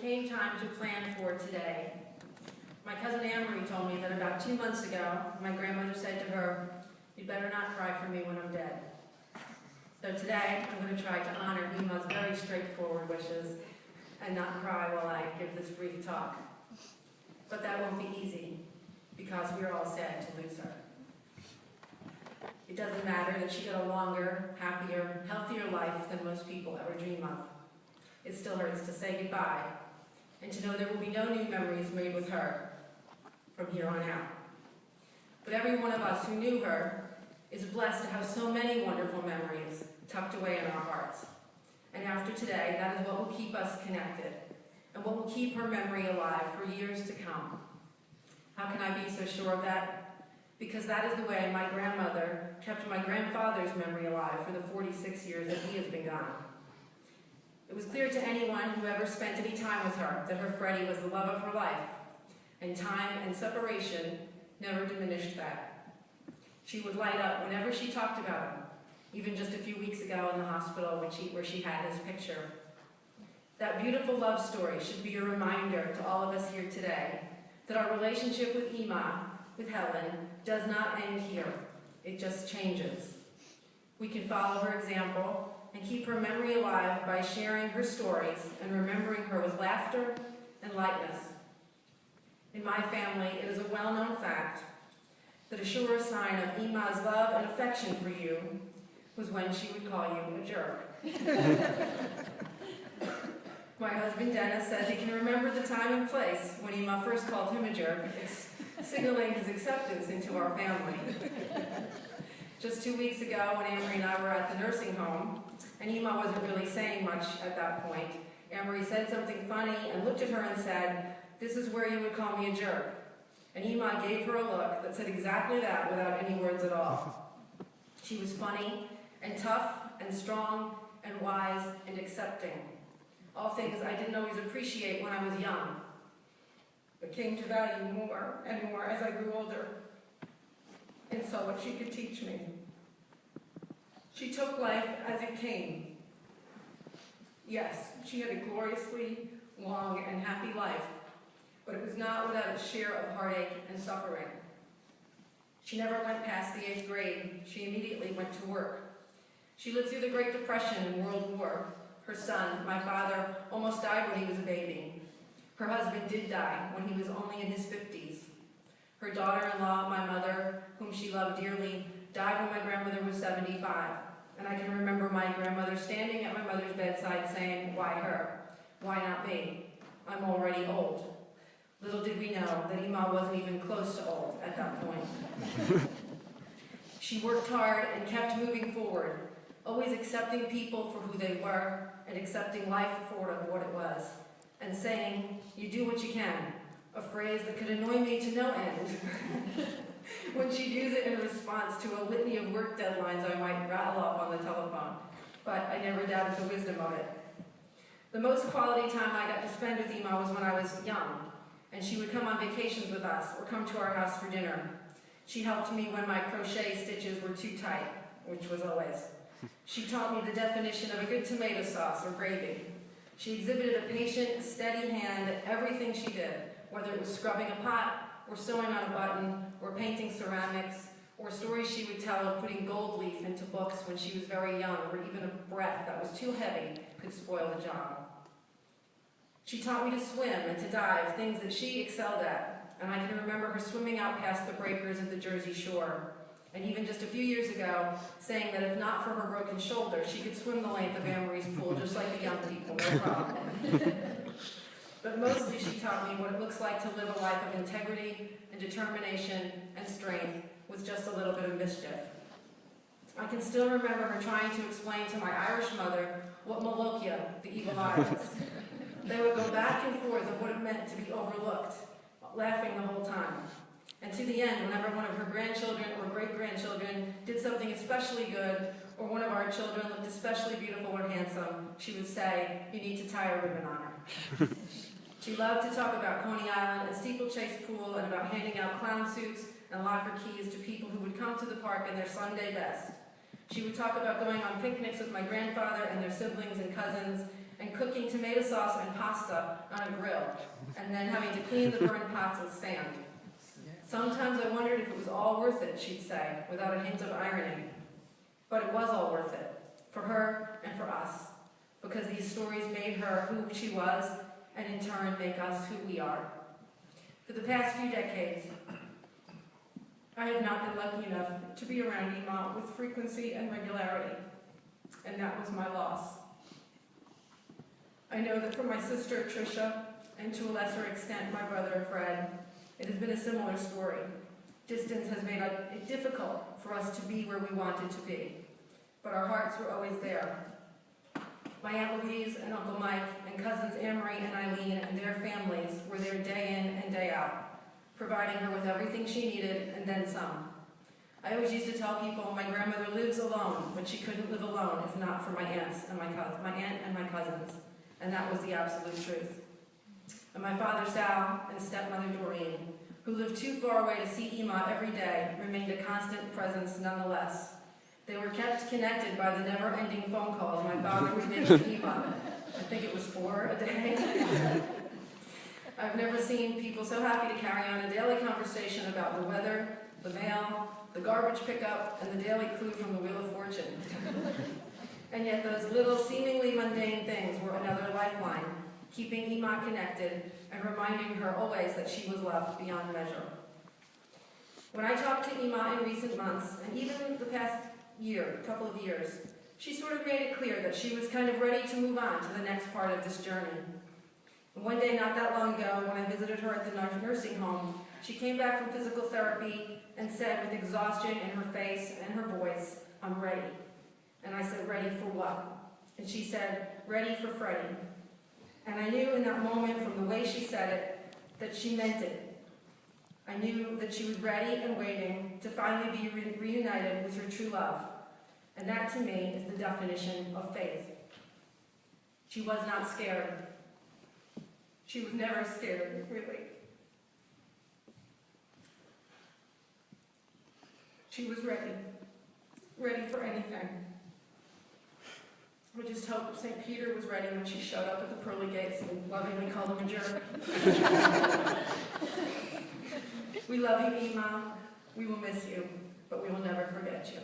came time to plan for today. My cousin Anne-Marie told me that about 2 months ago, my grandmother said to her, "You better not cry for me when I'm dead." So today, I'm going to try to honor Ema's very straightforward wishes and not cry while I give this brief talk. But that won't be easy, because we're all sad to lose her. It doesn't matter that she got a longer, happier, healthier life than most people ever dream of. It still hurts to say goodbye, and to know there will be no new memories made with her from here on out. But every one of us who knew her is blessed to have so many wonderful memories tucked away in our hearts. And after today, that is what will keep us connected, and what will keep her memory alive for years to come. How can I be so sure of that? Because that is the way my grandmother kept my grandfather's memory alive for the 46 years that he has been gone. It was clear to anyone who ever spent any time with her that her Freddie was the love of her life, and time and separation never diminished that. She would light up whenever she talked about him, even just a few weeks ago in the hospital where she had his picture. That beautiful love story should be a reminder to all of us here today that our relationship with Ema, with Helen, does not end here. It just changes. We can follow her example and keep her memory alive by sharing her stories and remembering her with laughter and lightness. In my family, it is a well-known fact that a sure sign of Ema's love and affection for you was when she would call you a jerk. My husband Dennis says he can remember the time and place when Ema first called him a jerk, signaling his acceptance into our family. Just 2 weeks ago, when Anne-Marie and I were at the nursing home, and Ema wasn't really saying much at that point, Anne-Marie said something funny and looked at her and said, "This is where you would call me a jerk." And Ema gave her a look that said exactly that without any words at all. She was funny and tough and strong and wise and accepting. All things I didn't always appreciate when I was young, but came to value more and more as I grew older and saw what she could teach me. She took life as it came. Yes, she had a gloriously long and happy life, but it was not without its share of heartache and suffering. She never went past the 8th grade. She immediately went to work. She lived through the Great Depression and World War. Her son, my father, almost died when he was a baby. Her husband did die when he was only in his 50s. Her daughter-in-law, my mother, whom she loved dearly, died when my grandmother was 75. And I can remember my grandmother standing at my mother's bedside saying, "Why her? Why not me? I'm already old." Little did we know that Ema wasn't even close to old at that point. She worked hard and kept moving forward, always accepting people for who they were and accepting life for what it was, and saying, "You do what you can," a phrase that could annoy me to no end when she'd use it in response to a litany of work deadlines I might rattle off on the telephone, but I never doubted the wisdom of it. The most quality time I got to spend with Ema was when I was young, and she would come on vacations with us or come to our house for dinner. She helped me when my crochet stitches were too tight, which was always. She taught me the definition of a good tomato sauce or gravy. She exhibited a patient, steady hand at everything she did, whether it was scrubbing a pot, or sewing on a button, or painting ceramics, or stories she would tell of putting gold leaf into books when she was very young, or even a breath that was too heavy could spoil the job. She taught me to swim and to dive, things that she excelled at, and I can remember her swimming out past the breakers at the Jersey shore. And even just a few years ago, saying that if not for her broken shoulder, she could swim the length of Anne-Marie's pool just like the young people, no problem. But mostly she taught me what it looks like to live a life of integrity and determination and strength with just a little bit of mischief. I can still remember her trying to explain to my Irish mother what Malokia, the evil eye, was. They would go back and forth of what it meant to be overlooked, laughing the whole time. And to the end, whenever one of her grandchildren or great-grandchildren did something especially good, or one of our children looked especially beautiful or handsome, she would say, "You need to tie a ribbon on her." She loved to talk about Coney Island and Steeplechase Pool and about handing out clown suits and locker keys to people who would come to the park in their Sunday best. She would talk about going on picnics with my grandfather and their siblings and cousins, and cooking tomato sauce and pasta on a grill, and then having to clean the burned pots with sand. Sometimes I wondered if it was all worth it, she'd say, without a hint of irony. But it was all worth it, for her and for us, because these stories made her who she was, and in turn make us who we are. For the past few decades, I have not been lucky enough to be around Ima with frequency and regularity, and that was my loss. I know that for my sister Tricia, and to a lesser extent my brother Fred, it has been a similar story. Distance has made it difficult for us to be where we wanted to be, but our hearts were always there. My Aunt Louise and Uncle Mike and cousins Amory and Eileen and their families were there day in and day out, providing her with everything she needed and then some. I always used to tell people my grandmother lives alone, but she couldn't live alone if not for my aunts and my aunt and my cousins, and that was the absolute truth. And my father Sal and stepmother Doreen, who lived too far away to see Ima every day, remained a constant presence nonetheless. They were kept connected by the never-ending phone calls my father would make to Ima. I think it was 4 a day. I've never seen people so happy to carry on a daily conversation about the weather, the mail, the garbage pickup, and the daily clue from the Wheel of Fortune. And yet those little seemingly mundane things were another lifeline, keeping Ima connected and reminding her always that she was loved beyond measure. When I talked to Ima in recent months, and even the past couple of years, she sort of made it clear that she was kind of ready to move on to the next part of this journey. And one day, not that long ago, when I visited her at the nursing home, she came back from physical therapy and said with exhaustion in her face and her voice, "I'm ready." And I said, "Ready for what?" And she said, "Ready for Freddie." And I knew in that moment from the way she said it that she meant it. I knew that she was ready and waiting to finally be reunited with her true love. And that, to me, is the definition of faith. She was not scared. She was never scared, really. She was ready for anything. I just hope St. Peter was ready when she showed up at the pearly gates and lovingly called him a jerk. We love you, Ima. We will miss you, but we will never forget you.